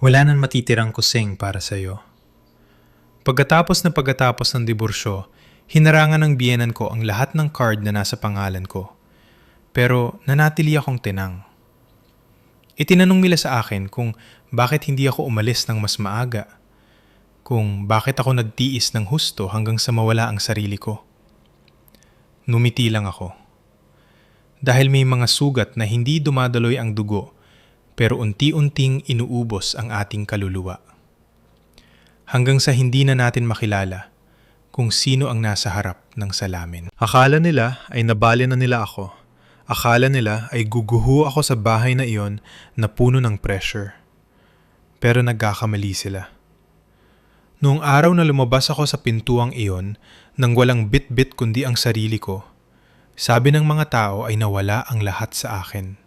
Wala nang matitirang kusing para sa'yo. Pagkatapos ng diborsyo, hinarangan ng biyenan ko ang lahat ng card na nasa pangalan ko. Pero nanatili akong tinang. Itinanong nila sa akin kung bakit hindi ako umalis ng mas maaga. Kung bakit ako nagtiis ng husto hanggang sa mawala ang sarili ko. Numiti lang ako. Dahil may mga sugat na hindi dumadaloy ang dugo, pero unti-unting inuubos ang ating kaluluwa. Hanggang sa hindi na natin makilala kung sino ang nasa harap ng salamin. Akala nila ay nabali na nila ako. Akala nila ay guguho ako sa bahay na iyon na puno ng pressure. Pero nagkakamali sila. Noong araw na lumabas ako sa pintuang iyon nang walang bit-bit kundi ang sarili ko, sabi ng mga tao ay nawala ang lahat sa akin.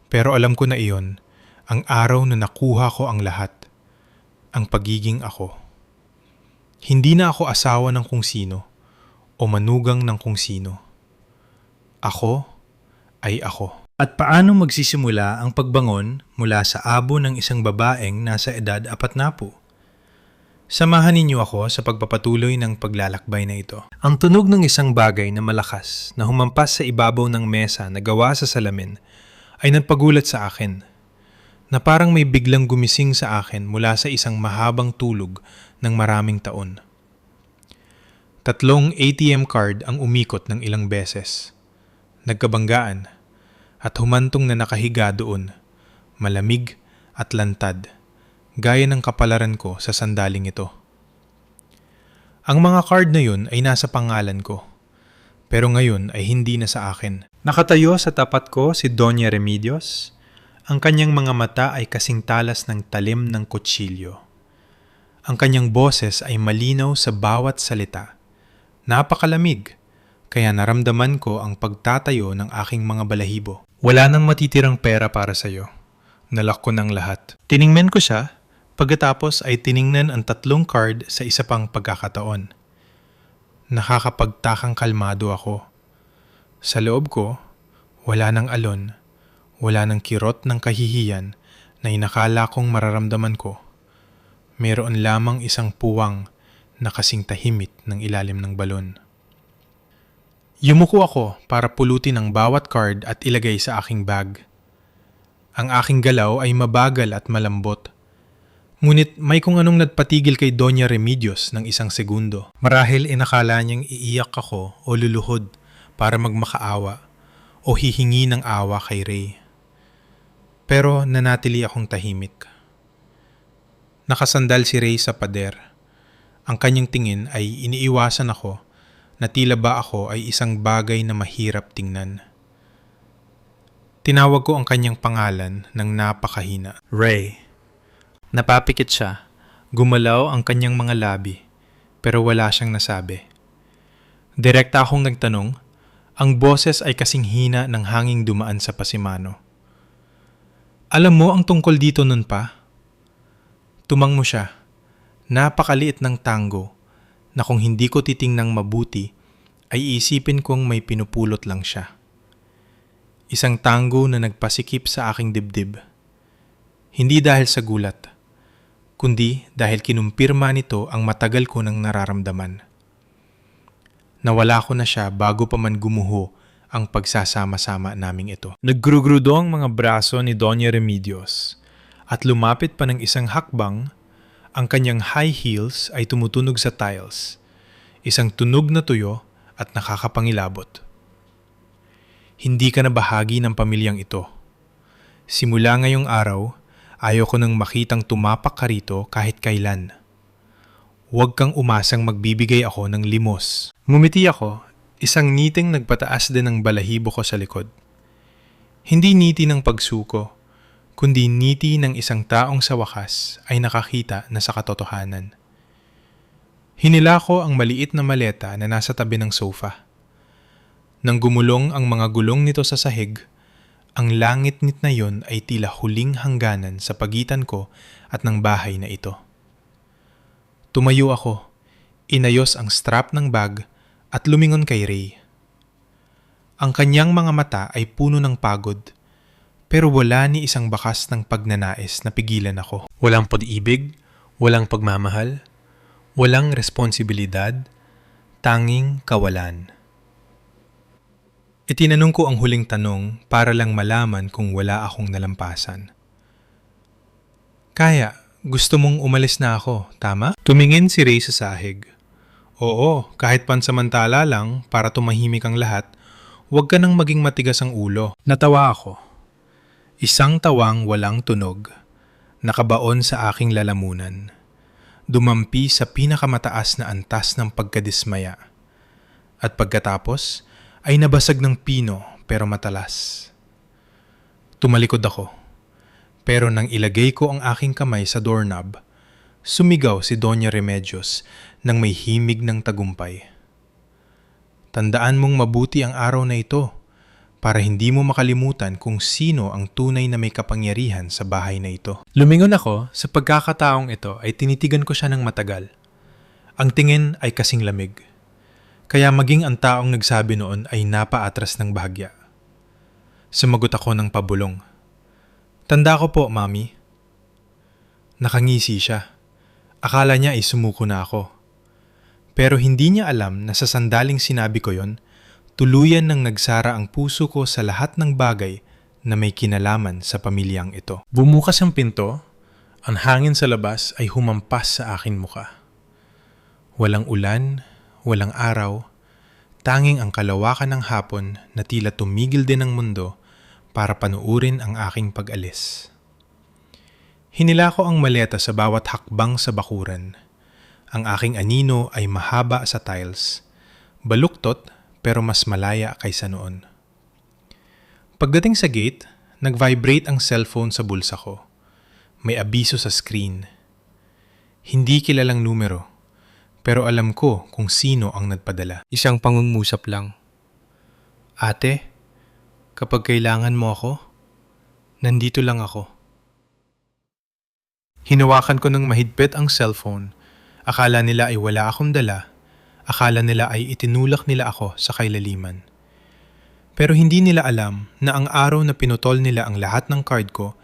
Pero alam ko na iyon, ang araw na nakuha ko ang lahat, ang pagiging ako. Hindi na ako asawa ng kung sino o manugang ng kung sino. Ako ay ako. At paano magsisimula ang pagbangon mula sa abo ng isang babaeng nasa edad 40? Samahan ninyo ako sa pagpapatuloy ng paglalakbay na ito. Ang tunog ng isang bagay na malakas na humampas sa ibabaw ng mesa na gawa sa salamin ay nagpagulat sa akin, na parang may biglang gumising sa akin mula sa isang mahabang tulog ng maraming taon. 3 ATM card ang umikot ng ilang beses. Nagkabanggaan at humantong na nakahiga doon, malamig at lantad, gaya ng kapalaran ko sa sandaling ito. Ang mga card na yun ay nasa pangalan ko, pero ngayon ay hindi na sa akin. Nakatayo sa tapat ko si Doña Remedios. Ang kanyang mga mata ay kasing talas ng talim ng kutsilyo. Ang kanyang boses ay malinaw sa bawat salita. Napakalamig, kaya naramdaman ko ang pagtatayo ng aking mga balahibo. Wala nang matitirang pera para sa'yo. Nalak ko ng lahat. Tiningnan ko siya, pagkatapos ay tiningnan ang 3 card sa isa pang pagkakataon. Nakakapagtakang kalmado ako. Sa loob ko, wala nang alon, wala nang kirot ng kahihiyan na inakala kong mararamdaman ko. Mayroon lamang isang puwang na kasing tahimik ng ilalim ng balon. Yumuko ako para pulutin ang bawat card at ilagay sa aking bag. Ang aking galaw ay mabagal at malambot. Ngunit may kung anong nagpatigil kay Doña Remedios ng 1 segundo. Marahil inakala niyang iiyak ako o luluhod para magmakaawa o hihingi ng awa kay Ray. Pero nanatili akong tahimik. Nakasandal si Ray sa pader. Ang kanyang tingin ay iniiwasan ako na tila ba ako ay isang bagay na mahirap tingnan. Tinawag ko ang kanyang pangalan ng napakahina. Ray. Napapikit siya. Gumalaw ang kanyang mga labi, pero wala siyang nasabi. Direkta akong nagtanong. Ang boses ay kasing hina ng hanging dumaan sa pasimano. Alam mo ang tungkol dito nun pa? Tumang mo siya. Napakaliit ng tango na kung hindi ko titingnang mabuti ay iisipin kong may pinupulot lang siya. Isang tango na nagpasikip sa aking dibdib. Hindi dahil sa gulat, kundi dahil kinumpirma nito ang matagal ko nang nararamdaman. Nawala ko na siya bago pa man gumuho ang pagsasama-sama naming ito. Naggurugrudo ang mga braso ni Doña Remedios at lumapit pa ng isang hakbang. Ang kanyang high heels ay tumutunog sa tiles, isang tunog na tuyo at nakakapangilabot. Hindi ka na bahagi ng pamilyang ito. Simula ngayong araw, ayaw ko nang makitang tumapak ka rito kahit kailan. Huwag kang umasang magbibigay ako ng limos. Ngumiti ako, isang ngiting nagpataas din ng balahibo ko sa likod. Hindi ngiti ng pagsuko, kundi ngiti ng isang taong sa wakas ay nakakita na sa katotohanan. Hinila ko ang maliit na maleta na nasa tabi ng sofa. Nang gumulong ang mga gulong nito sa sahig, ang langit-ngit na yon ay tila huling hangganan sa pagitan ko at ng bahay na ito. Tumayo ako, inayos ang strap ng bag at lumingon kay Ray. Ang kanyang mga mata ay puno ng pagod, Pero wala ni isang bakas ng pagnanais na pigilan ako. Walang pag-ibig, walang pagmamahal, walang responsibilidad, tanging kawalan. Itinanong ko ang huling tanong para lang malaman kung wala akong nalampasan. Kaya, gusto mong umalis na ako, tama? Tumingin si Ray sa sahig. Oo, kahit pansamantala lang para tumahimik ang lahat, huwag ka nang maging matigas ang ulo. Natawa ako. Isang tawang walang tunog, nakabaon sa aking lalamunan. Dumampi sa pinakamataas na antas ng pagkadismaya. At pagkatapos, ay nabasag ng pino pero matalas. Tumalikod ako. Pero nang ilagay ko ang aking kamay sa doorknob, sumigaw si Doña Remedios nang may himig ng tagumpay. Tandaan mong mabuti ang araw na ito para hindi mo makalimutan kung sino ang tunay na may kapangyarihan sa bahay na ito. Lumingon ako sa pagkakataong ito ay tinitigan ko siya ng matagal. Ang tingin ay kasing lamig. Kaya maging ang taong nagsabi noon ay napaatras ng bahagya. Sumagot ako ng pabulong. Tanda ko po, Mami. Nakangisi siya. Akala niya ay sumuko na ako. Pero hindi niya alam na sa sandaling sinabi ko yon, tuluyan nang nagsara ang puso ko sa lahat ng bagay na may kinalaman sa pamilyang ito. Bumukas ang pinto, ang hangin sa labas ay humampas sa aking muka. Walang ulan, walang araw, tanging ang kalawakan ng hapon na tila tumigil din ang mundo para panuurin ang aking pag-alis. Hinila ko ang maleta sa bawat hakbang sa bakuran. Ang aking anino ay mahaba sa tiles, baluktot pero mas malaya kaysa noon. Pagdating sa gate, nag-vibrate ang cellphone sa bulsa ko. May abiso sa screen. Hindi kilalang numero, pero alam ko kung sino ang nagpadala. Isang pangungusap lang. Ate, kapag kailangan mo ako, nandito lang ako. Hinawakan ko ng mahigpit ang cellphone. Akala nila ay wala akong dala. Akala nila ay itinulak nila ako sa kailaliman. Pero hindi nila alam na ang araw na pinutol nila ang lahat ng card ko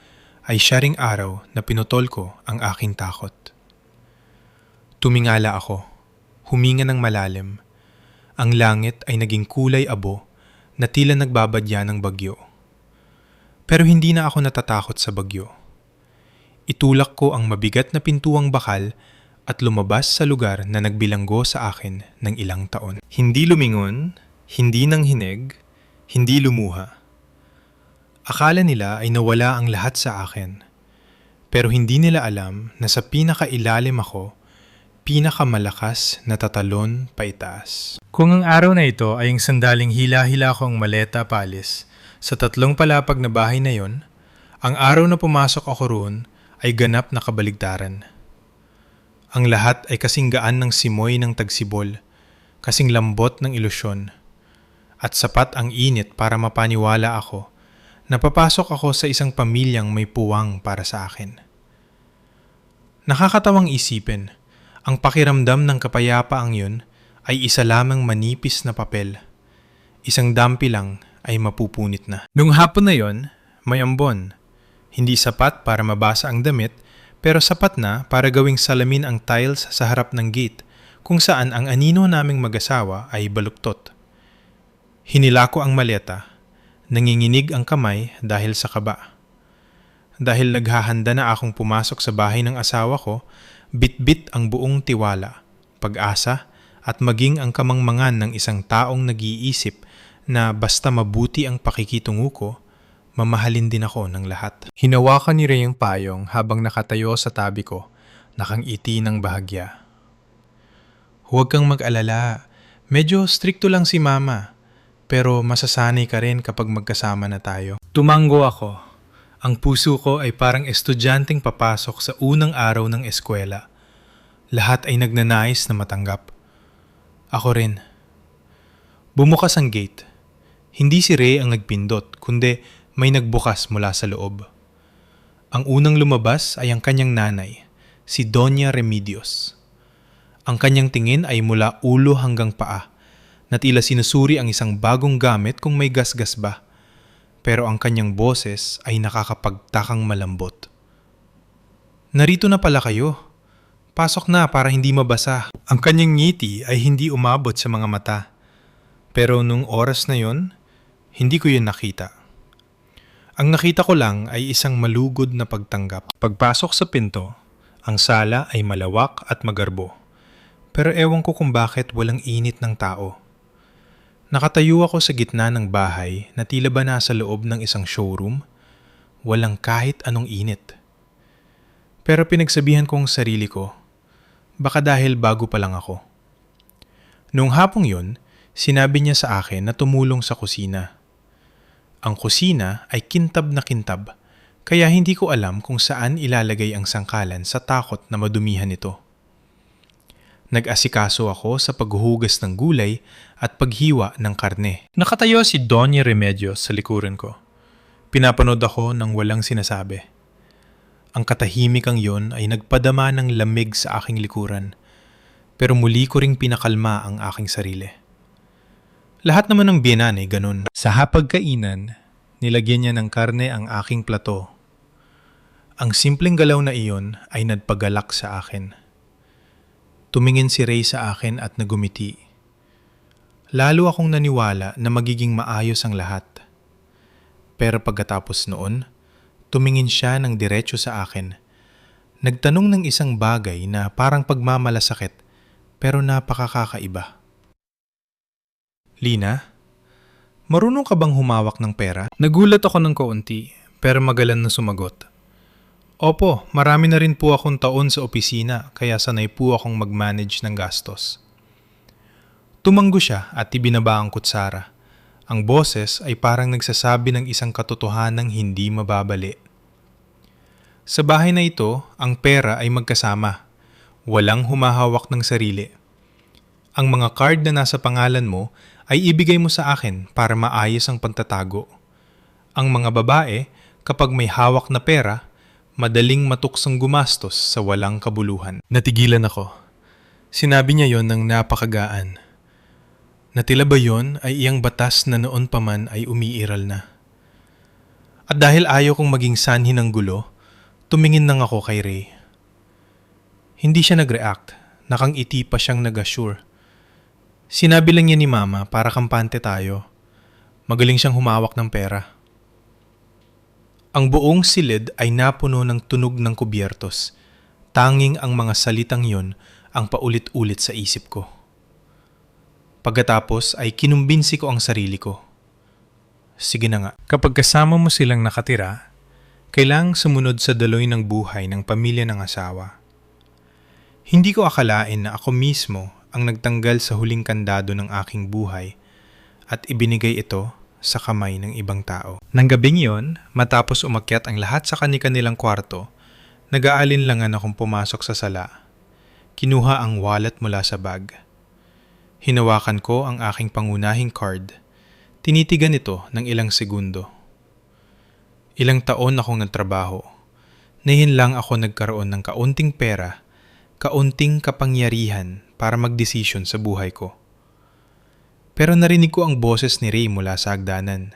ay siya ring araw na pinutol ko ang aking takot. Tumingala ako. Huminga ng malalim. Ang langit ay naging kulay abo na tila nagbabadya ng bagyo. Pero hindi na ako natatakot sa bagyo. Itulak ko ang mabigat na pintuang bakal at lumabas sa lugar na nagbilanggo sa akin ng ilang taon. Hindi lumingon, hindi nanghinig, hindi lumuha. Akala nila ay nawala ang lahat sa akin. Pero hindi nila alam na sa pinakailalim ako, pinakamalakas na tatalon paitaas. Kung ang araw na ito ay ang sandaling hila-hila kong maleta palis sa 3 palapag na bahay na yon, ang araw na pumasok ako roon ay ganap na kabaligtaran. Ang lahat ay kasing gaan ng simoy ng tagsibol, kasing lambot ng ilusyon, at sapat ang init para mapaniwala ako na papasok ako sa isang pamilyang may puwang para sa akin. Nakakatawang isipin, ang pakiramdam ng kapayapaang yun ay isa lamang manipis na papel. Isang dampi lang ay mapupunit na. Nung hapon na yon, may ambon. Hindi sapat para mabasa ang damit, pero sapat na para gawing salamin ang tiles sa harap ng gate kung saan ang anino naming mag-asawa ay baluktot. Hinila ko ang maleta. Nanginginig ang kamay dahil sa kaba. Dahil naghahanda na akong pumasok sa bahay ng asawa ko, bit-bit ang buong tiwala, pag-asa at maging ang kamangmangan ng isang taong nag-iisip na basta mabuti ang pakikitungo ko, mamahalin din ako ng lahat. Hinawakan ni Ray ang payong habang nakatayo sa tabi ko, nakangiti ng bahagya. Huwag kang mag-alala, medyo strikto lang si Mama, pero masasanay ka rin kapag magkasama na tayo. Tumanggo ako. Ang puso ko ay parang estudyanteng papasok sa unang araw ng eskwela. Lahat ay nagnanais na matanggap. Ako rin. Bumukas ang gate. Hindi si Ray ang nagpindot, kundi may nagbukas mula sa loob. Ang unang lumabas ay ang kanyang nanay, si Doña Remedios. Ang kanyang tingin ay mula ulo hanggang paa, na tila sinusuri ang isang bagong gamit kung may gasgas ba. pero ang kanyang boses ay nakakapagtakang malambot. Narito na pala kayo. Pasok na para hindi mabasa. Ang kanyang ngiti ay hindi umabot sa mga mata. Pero nung oras na yon, hindi ko yun nakita. Ang nakita ko lang ay isang malugod na pagtanggap. Pagpasok sa pinto, ang sala ay malawak at magarbo. Pero ewan ko kung bakit walang init ng tao. Nakatayo ako sa gitna ng bahay na tila ba nasa loob ng isang showroom. Walang kahit anong init. Pero pinagsabihan ko ang sarili ko, baka dahil bago pa lang ako. Noong hapong yun, sinabi niya sa akin na tumulong sa kusina. Ang kusina ay kintab na kintab, kaya hindi ko alam kung saan ilalagay ang sangkalan sa takot na madumihan ito. Nag-asikaso ako sa paghuhugas ng gulay at paghiwa ng karne. Nakatayo si Doña Remedios sa likuran ko. Pinapanood ako ng walang sinasabi. Ang katahimikang yon ay nagpadama ng lamig sa aking likuran, pero muli ko ring pinakalma ang aking sarili. Lahat naman ng biyenan ay ganun. Sa hapagkainan, nilagyan niya ng karne ang aking plato. Ang simpleng galaw na iyon ay nagpagalak sa akin. Tumingin si Ray sa akin at nagumiti. Lalo akong naniwala na magiging maayos ang lahat. Pero pagkatapos noon, tumingin siya ng diretso sa akin. Nagtanong ng isang bagay na parang pagmamalasakit pero napakakaiba. Lina, marunong ka bang humawak ng pera? Nagulat ako ng kaunti pero magalan na sumagot. Opo, marami na rin po akong taon sa opisina kaya sanay po akong mag-manage ng gastos. Tumanggo siya at ibinaba ang kutsara. Ang boses ay parang nagsasabi ng isang katotohanang hindi mababali. Sa bahay na ito, ang pera ay magkasama. Walang humahawak ng sarili. Ang mga card na nasa pangalan mo ay ibigay mo sa akin para maayos ang pagtatago. Ang mga babae, kapag may hawak na pera, madaling matuksang gumastos sa walang kabuluhan. Natigilan ako. Sinabi niya yon ng napakagaan. Na tila ba yon ay iyang batas na noon pa man ay umiiral na. At dahil ayaw kong maging sanhi ng gulo, tumingin lang ako kay Ray. Hindi siya nag-react, nakangiti pa siyang nag-assure. Sinabi lang niya ni Mama para kampante tayo. Magaling siyang humawak ng pera. Ang buong silid ay napuno ng tunog ng kubyertos. Tanging ang mga salitang yon ang paulit-ulit sa isip ko. Pagkatapos ay kinumbinsi ko ang sarili ko. Sige na nga. Kapag kasama mo silang nakatira, kailangang sumunod sa daloy ng buhay ng pamilya ng asawa. Hindi ko akalain na ako mismo ang nagtanggal sa huling kandado ng aking buhay at ibinigay ito sa kamay ng ibang tao. Nang gabing yon, matapos umakyat ang lahat sa kani-kanilang kwarto, nag-aalinlangan akong pumasok sa sala. Kinuha ang wallet mula sa bag. Hinawakan ko ang aking pangunahing card. Tinitigan ito ng ilang segundo. Ilang taon akong nagtrabaho. Ngayon lang ako nagkaroon ng kaunting pera, kaunting kapangyarihan para magdesisyon sa buhay ko. Pero narinig ko ang boses ni Ray mula sa hagdanan.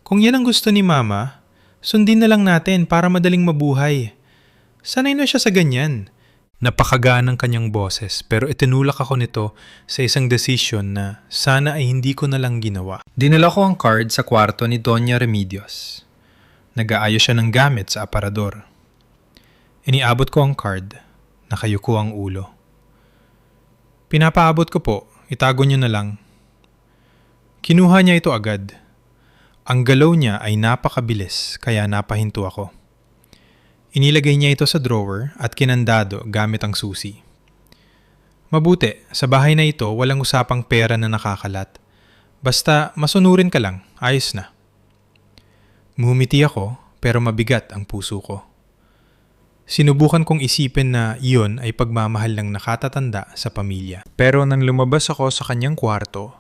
Kung yan ang gusto ni Mama, sundin na lang natin para madaling mabuhay. Sanay na siya sa ganyan. Napakagaan ng kanyang boses pero itinulak ako nito sa isang desisyon na sana ay hindi ko na lang ginawa. Dinala ko ang card sa kwarto ni Doña Remedios. Nag-aayos siya ng gamit sa aparador. Iniabot ko ang card. Nakayuko ang ulo. Pinapaabot ko po. Itago niyo na lang. Kinuha niya ito agad. Ang galaw niya ay napakabilis kaya napahinto ako. Inilagay niya ito sa drawer at kinandado gamit ang susi. Mabuti, sa bahay na ito walang usapang pera na nakakalat. Basta masunurin ka lang, ayos na. Ngumiti ako pero mabigat ang puso ko. Sinubukan kong isipin na iyon ay pagmamahal ng nakatatanda sa pamilya. Pero nang lumabas ako sa kanyang kwarto,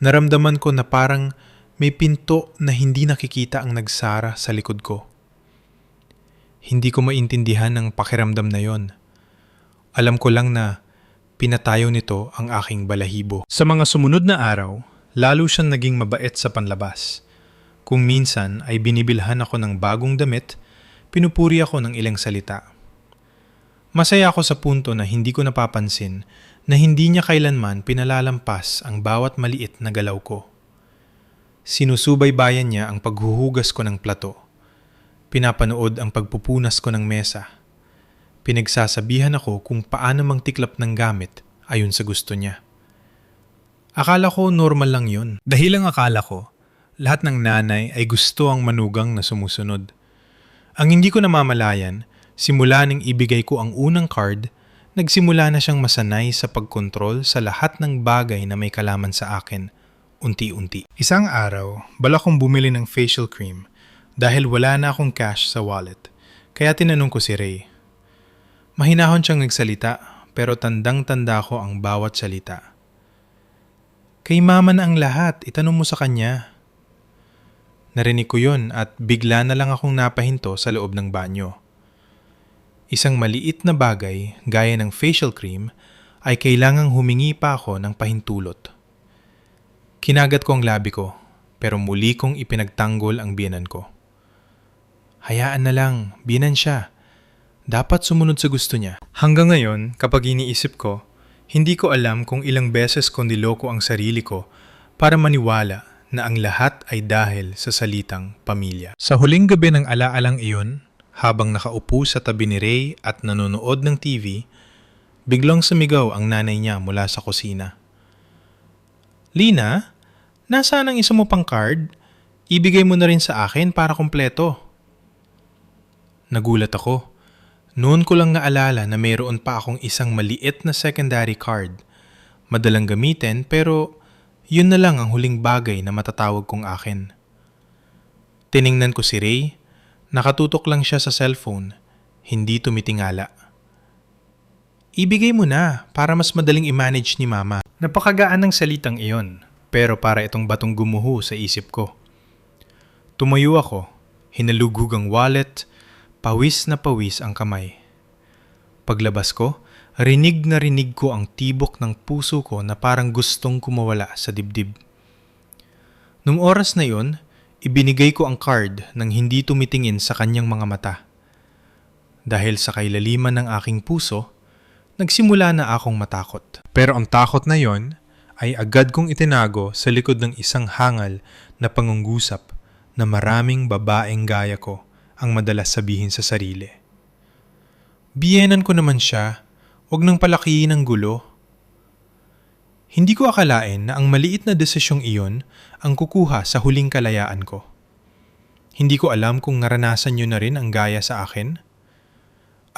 naramdaman ko na parang may pinto na hindi nakikita ang nagsara sa likod ko. Hindi ko maintindihan ang pakiramdam na yon. Alam ko lang na pinatayo nito ang aking balahibo. Sa mga sumunod na araw, lalo siyang naging mabait sa panlabas. Kung minsan ay binibilhan ako ng bagong damit, pinupuri ako ng ilang salita. Masaya ako sa punto na hindi ko napapansin na hindi niya kailanman pinalalampas ang bawat maliit na galaw ko. Sinusubaybayan niya ang paghuhugas ko ng plato. Pinapanood ang pagpupunas ko ng mesa. Pinagsasabihan ako kung paano mangtiklap ng gamit ayon sa gusto niya. Akala ko normal lang yun. Dahil ang akala ko, lahat ng nanay ay gusto ang manugang na sumusunod. Ang hindi ko namamalayan, simula nang ibigay ko ang unang card, nagsimula na siyang masanay sa pagkontrol sa lahat ng bagay na may kalaman sa akin, unti-unti. Isang araw, balak kong bumili ng facial cream dahil wala na akong cash sa wallet, kaya tinanong ko si Ray. Mahinahon siyang nagsalita, pero tandang-tanda ko ang bawat salita. Kay mama na ang lahat, itanong mo sa kanya. Narinig ko yun at bigla na lang akong napahinto sa loob ng banyo. Isang maliit na bagay, gaya ng facial cream, ay kailangang humingi pa ako ng pahintulot. Kinagat ko ang labi ko, pero muli kong ipinagtanggol ang biyenan ko. Hayaan na lang, biyenan siya. Dapat sumunod sa gusto niya. Hanggang ngayon, kapag iniisip ko, hindi ko alam kung ilang beses ko niloko ang sarili ko para maniwala na ang lahat ay dahil sa salitang pamilya. Sa huling gabi ng alaalang iyon, habang nakaupo sa tabi ni Ray at nanonood ng TV, biglang sumigaw ang nanay niya mula sa kusina. Lina, nasaan ang isa mo pang card? Ibigay mo na rin sa akin para kumpleto. Nagulat ako. Noon ko lang naalala na mayroon pa akong isang maliit na secondary card. Madalang gamitin pero yun na lang ang huling bagay na matatawag kong akin. Tiningnan ko si Ray, nakatutok lang siya sa cellphone, hindi tumitingala. Ibigay mo na para mas madaling i-manage ni Mama. Napakagaan ng salitang iyon, pero para itong batong gumuho sa isip ko. Tumayo ako, hinalugug ang wallet, pawis na pawis ang kamay. Paglabas ko, rinig na rinig ko ang tibok ng puso ko na parang gustong kumawala sa dibdib. Nung oras na yun, ibinigay ko ang card nang hindi tumitingin sa kanyang mga mata. Dahil sa kailaliman ng aking puso, nagsimula na akong matakot. Pero ang takot na yon ay agad kong itinago sa likod ng isang hangal na pangungusap na maraming babaeng gaya ko ang madalas sabihin sa sarili. Biyenan ko naman siya, huwag nang palakihin ang gulo. Hindi ko akalain na ang maliit na desisyong iyon ang kukuha sa huling kalayaan ko. Hindi ko alam kung naranasan niyo na rin ang gaya sa akin.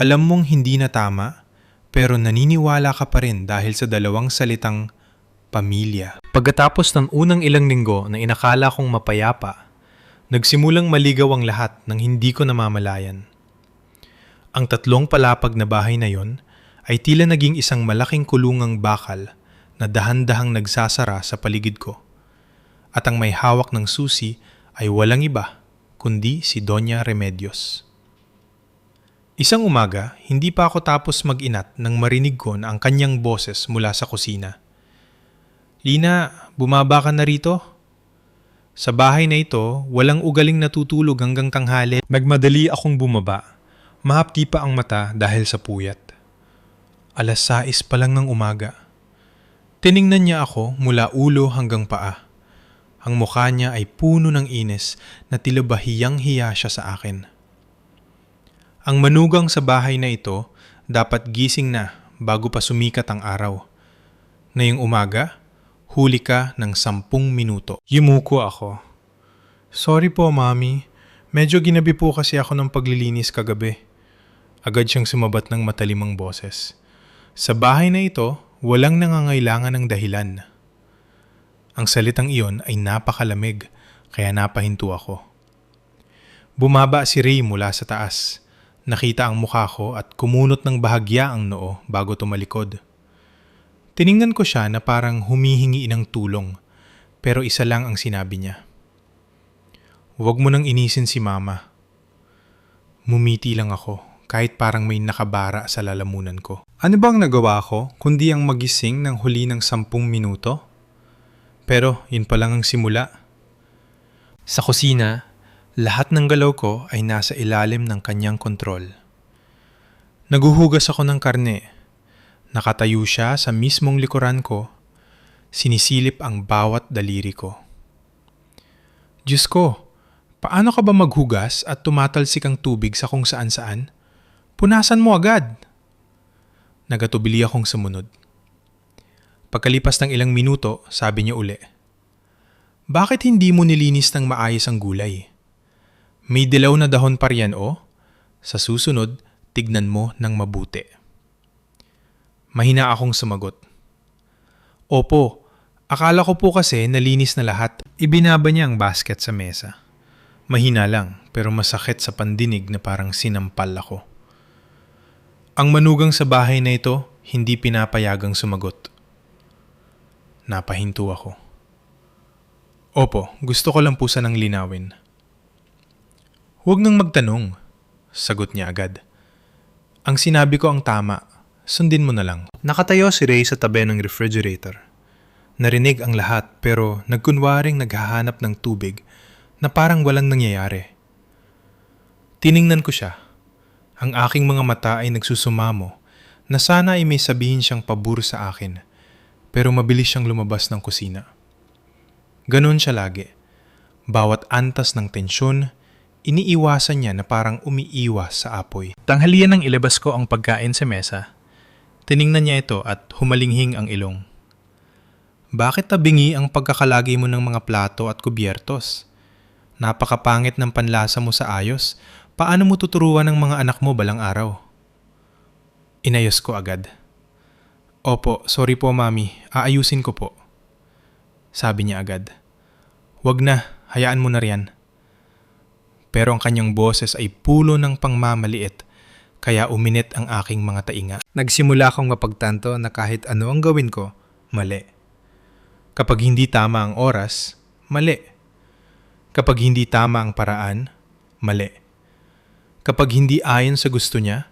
Alam mong hindi na tama, pero naniniwala ka pa rin dahil sa dalawang salitang pamilya. Pagkatapos ng unang ilang linggo na inakala kong mapayapa, nagsimulang maligaw ang lahat ng hindi ko namamalayan. Ang 3 palapag na bahay na yon ay tila naging isang malaking kulungang bakal na dahan-dahang nagsasara sa paligid ko. At ang may hawak ng susi ay walang iba kundi si Doña Remedios. Isang umaga, hindi pa ako tapos mag-inat nang marinig ko na ang kanyang boses mula sa kusina. Lina, bumaba ka na rito? Sa bahay na ito, walang ugaling natutulog hanggang tanghali. Nagmadali akong bumaba. Mahapdi pa ang mata dahil sa puyat. 6:00 pa lang ng umaga. Tiningnan niya ako mula ulo hanggang paa. Ang mukha niya ay puno ng inis na tila bahiyang-hiya siya sa akin. Ang manugang sa bahay na ito dapat gising na bago pa sumikat ang araw. Ngayong umaga, huli ka ng 10 minuto. Yumuko ako. Sorry po, Mami. Medyo ginabi po kasi ako ng paglilinis kagabi. Agad siyang sumabat ng matalimang boses. Sa bahay na ito, walang nangangailangan ng dahilan. Ang salitang iyon ay napakalamig, kaya napahinto ako. Bumaba si Ray mula sa taas. Nakita ang mukha ko at kumunot ng bahagya ang noo bago tumalikod. Tiningnan ko siya na parang humihingi ng tulong, pero isa lang ang sinabi niya. Huwag mo nang inisin si Mama. Mumiti lang ako, kahit parang may nakabara sa lalamunan ko. Ano bang nagawa ko kundi ang magising ng huli ng 10 minuto? Pero yun pa lang ang simula. Sa kusina, lahat ng galaw ko ay nasa ilalim ng kanyang kontrol. Naguhugas ako ng karne. Nakatayo siya sa mismong likuran ko. Sinisilip ang bawat daliri ko. Diyos ko, paano ka ba maghugas at tumatalsik ang tubig sa kung saan-saan? Punasan mo agad! Nagatubili akong sumunod. Pagkalipas ng ilang minuto, sabi niya uli, "Bakit hindi mo nilinis ng maayos ang gulay? May dilaw na dahon pa riyan o? Sa susunod, tignan mo ng mabuti." Mahina akong sumagot. "Opo, akala ko po kasi nalinis na lahat." Ibinaba niya ang basket sa mesa. Mahina lang pero masakit sa pandinig na parang sinampal ako. Ang manugang sa bahay na ito hindi pinapayagang sumagot. Napahinto ako. "Opo, gusto ko lang po sanang linawin." "Huwag nang magtanong," sagot niya agad. "Ang sinabi ko ang tama, sundin mo na lang." Nakatayo si Ray sa tabi ng refrigerator. Narinig ang lahat pero nagkunwaring naghahanap ng tubig na parang walang nangyayari. Tiningnan ko siya. Ang aking mga mata ay nagsusumamo na sana ay may sabihin siyang pabor sa akin pero mabilis siyang lumabas ng kusina. Ganon siya lagi. Bawat antas ng tensyon, iniiwasan niya na parang umiiwas sa apoy. Tanghalian nang ilabas ko ang pagkain sa mesa. Tiningnan niya ito at humalinghing ang ilong. "Bakit tabingi ang pagkakalagay mo ng mga plato at kubyertos? Napakapangit ng panlasa mo sa ayos. Paano mo tuturuan ng mga anak mo balang araw?" Inayos ko agad. "Opo, sorry po mami. Aayusin ko po." Sabi niya agad. "Wag na, hayaan mo na riyan." Pero ang kanyang boses ay pulo ng pangmamaliit kaya uminit ang aking mga tainga. Nagsimula akong mapagtanto na kahit ano ang gawin ko, mali. Kapag hindi tama ang oras, mali. Kapag hindi tama ang paraan, mali. Kapag hindi ayon sa gusto niya,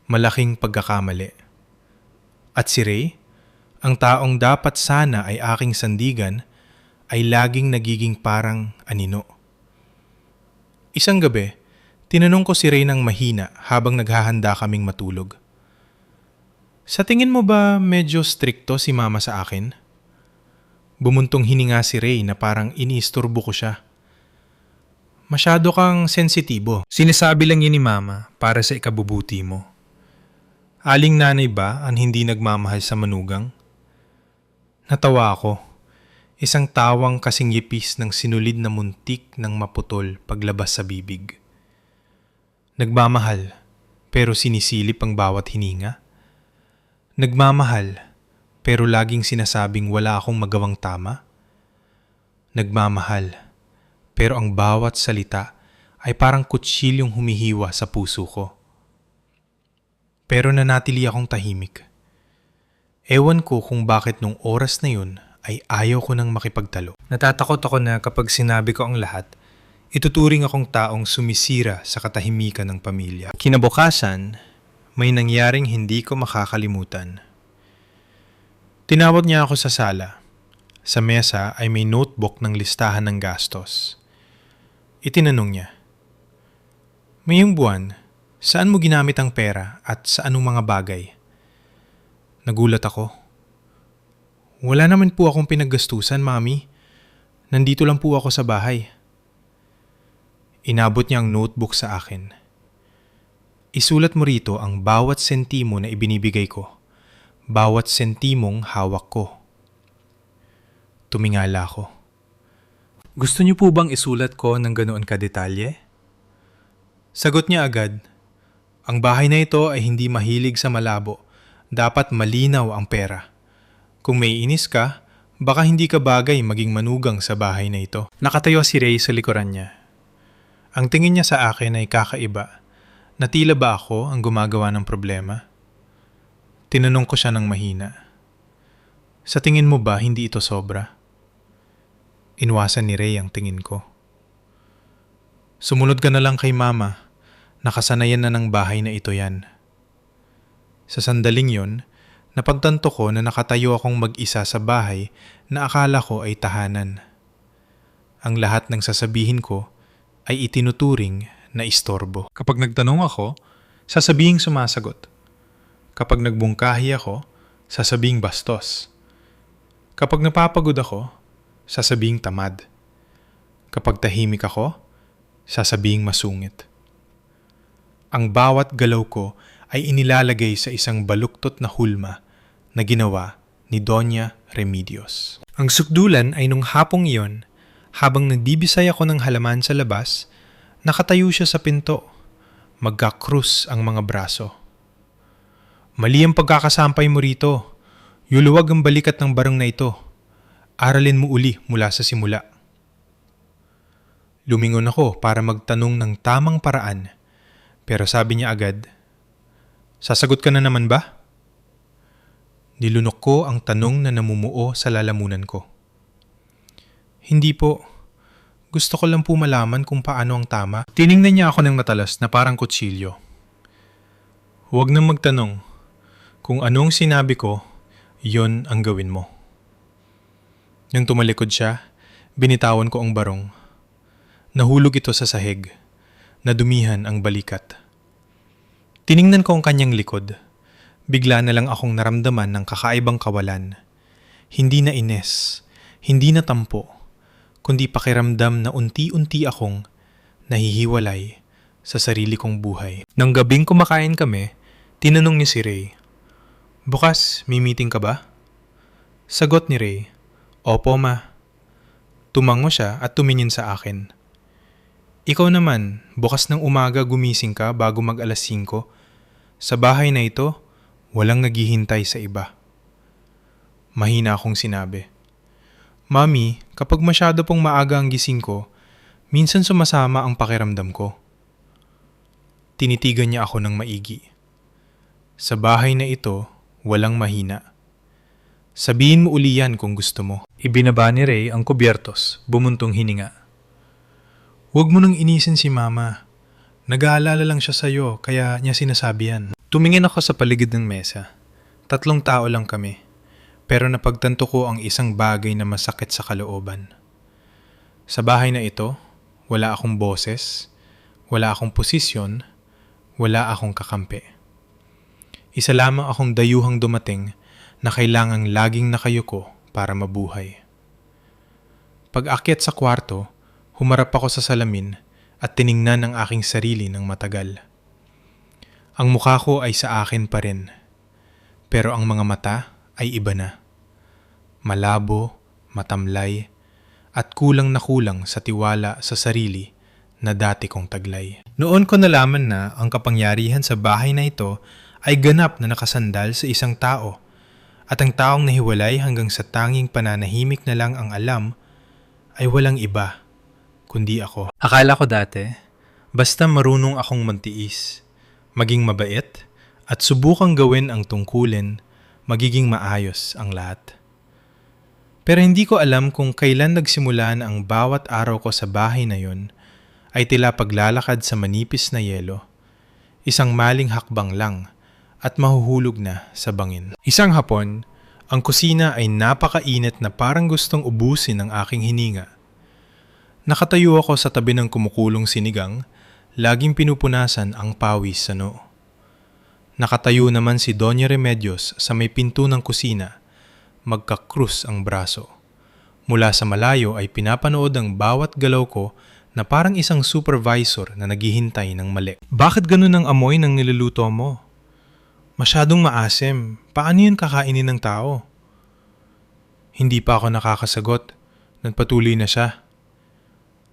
malaking pagkakamali. At si Ray, ang taong dapat sana ay aking sandigan, ay laging nagiging parang anino. Isang gabi, tinanong ko si Ray ng mahina habang naghahanda kaming matulog. "Sa tingin mo ba medyo strikto si mama sa akin?" Bumuntong hininga si Ray na parang iniisturbo ko siya. "Masyado kang sensitibo. Sinasabi lang yun ni mama para sa ikabubuti mo. Aling nanay ba ang hindi nagmamahal sa manugang?" Natawa ako. Isang tawang kasing yipis ng sinulid na muntik ng maputol paglabas sa bibig. Nagmamahal, pero sinisilip ang bawat hininga. Nagmamahal, pero laging sinasabing wala akong magawang tama. Nagmamahal, pero ang bawat salita ay parang kutsilyong humihiwa sa puso ko. Pero nanatili akong tahimik. Ewan ko kung bakit nung oras na yun ay ayaw ko nang makipagtalo. Natatakot ako na kapag sinabi ko ang lahat, ituturing akong taong sumisira sa katahimikan ng pamilya. Kinabukasan, may nangyaring hindi ko makakalimutan. Tinawag niya ako sa sala. Sa mesa ay may notebook ng listahan ng gastos. Itinanong niya, "Ngayong buwan, saan mo ginamit ang pera at sa anong mga bagay?" Nagulat ako. "Wala naman po akong pinaggastusan, mami. Nandito lang po ako sa bahay." Inabot niya ang notebook sa akin. "Isulat mo rito ang bawat sentimo na ibinibigay ko. Bawat sentimong hawak ko." Tumingala ako. "Gusto niyo po bang isulat ko ng ganoon kadetalye?" Sagot niya agad, "Ang bahay na ito ay hindi mahilig sa malabo. Dapat malinaw ang pera. Kung may inis ka, baka hindi ka bagay maging manugang sa bahay na ito." Nakatayo si Ray sa likuran niya. Ang tingin niya sa akin ay kakaiba, na tila ba ako ang gumagawa ng problema. Tinanong ko siya ng mahina, "Sa tingin mo ba hindi ito sobra?" Inwasan ni Ray ang tingin ko. "Sumunod ka na lang kay mama. Nakasanayan na ng bahay na ito yan." Sa sandaling yon, napagtanto ko na nakatayo akong mag-isa sa bahay na akala ko ay tahanan. ang lahat ng sasabihin ko ay itinuturing na istorbo. Kapag nagtanong ako, sasabihing sumasagot. Kapag nagbungkahi ako, sasabihing bastos. Kapag napapagod ako, sasabihing tamad. Kapag tahimik ako, sasabihing masungit. Ang bawat galaw ko ay inilalagay sa isang baluktot na hulma na ginawa ni Doña Remedios. Ang sukdulan ay nung hapong iyon, habang nagbibisay ako ng halaman sa labas, nakatayo siya sa pinto. Magkakrus ang mga braso. Mali ang pagkakasampay mo rito. Yuluwag ang balikat ng barang na ito. Aralin mo uli mula sa simula. Lumingon ako para magtanong ng tamang paraan, pero sabi niya agad, "Sasagot ka na naman ba?" Nilunok ko ang tanong na namumuo sa lalamunan ko. "Hindi po. Gusto ko lang po malaman kung paano ang tama." Tiningnan niya ako ng matalas na parang kutsilyo. "Huwag nang magtanong. Kung anong sinabi ko, yon ang gawin mo." Nang tumalikod siya, binitawan ko ang barong. Nahulog ito sa sahig. Nadumihan ang balikat. Tiningnan ko ang kanyang likod. Bigla na lang akong naramdaman ng kakaibang kawalan. Hindi na ines, hindi na tampo, kundi pakiramdam na unti-unti akong nahihiwalay sa sarili kong buhay. Nang gabing kumakain kami, tinanong niya si Ray, "Bukas, may meeting ka ba?" Sagot ni Ray, "Opo, ma." Tumango siya at tumingin sa akin. "Ikaw naman, bukas ng umaga gumising ka bago mag 5:00. Sa bahay na ito, walang naghihintay sa iba." Mahina akong sinabi, "Mami, kapag masyado pong maaga ang gising ko, minsan sumasama ang pakiramdam ko." Tinitigan niya ako ng maigi. "Sa bahay na ito, walang mahina. Sabihin mo uli yan kung gusto mo." Ibinaba ni Ray ang kubyertos, bumuntong hininga. "Huwag mo nang inisin si Mama. Nag-aalala lang siya sa'yo, kaya niya sinasabi yan." Tumingin ako sa paligid ng mesa. 3 tao lang kami, pero napagtanto ko ang isang bagay na masakit sa kalooban. Sa bahay na ito, wala akong boses, wala akong posisyon, wala akong kakampi. Isa lamang akong dayuhang dumating na kailangang laging nakayuko para mabuhay. Pag-akyat sa kwarto, humarap ako sa salamin at tiningnan ang aking sarili ng matagal. Ang mukha ko ay sa akin pa rin, pero ang mga mata ay iba na. Malabo, matamlay, at kulang na kulang sa tiwala sa sarili na dati kong taglay. Noon ko nalaman na ang kapangyarihan sa bahay na ito ay ganap na nakasandal sa isang tao, at ang taong nahiwalay hanggang sa tanging pananahimik na lang ang alam ay walang iba kundi ako. Akala ko dati, basta marunong akong magtiis, maging mabait, at subukang gawin ang tungkulin, magiging maayos ang lahat. Pero hindi ko alam kung kailan nagsimula na ang bawat araw ko sa bahay na yon ay tila paglalakad sa manipis na yelo, isang maling hakbang lang at mahuhulog na sa bangin. Isang hapon, ang kusina ay napakainit na parang gustong ubusin ang aking hininga. Nakatayo ako sa tabi ng kumukulong sinigang, laging pinupunasan ang pawis sa noo. Nakatayo naman si Doña Remedios sa may pinto ng kusina, magkakrus ang braso. Mula sa malayo ay pinapanood ang bawat galaw ko na parang isang supervisor na naghihintay ng mali. "Bakit ganun ang amoy ng niluluto mo? Masyadong maasim. Paano yun kakainin ng tao?" Hindi pa ako nakakasagot. Nagpatuloy na siya.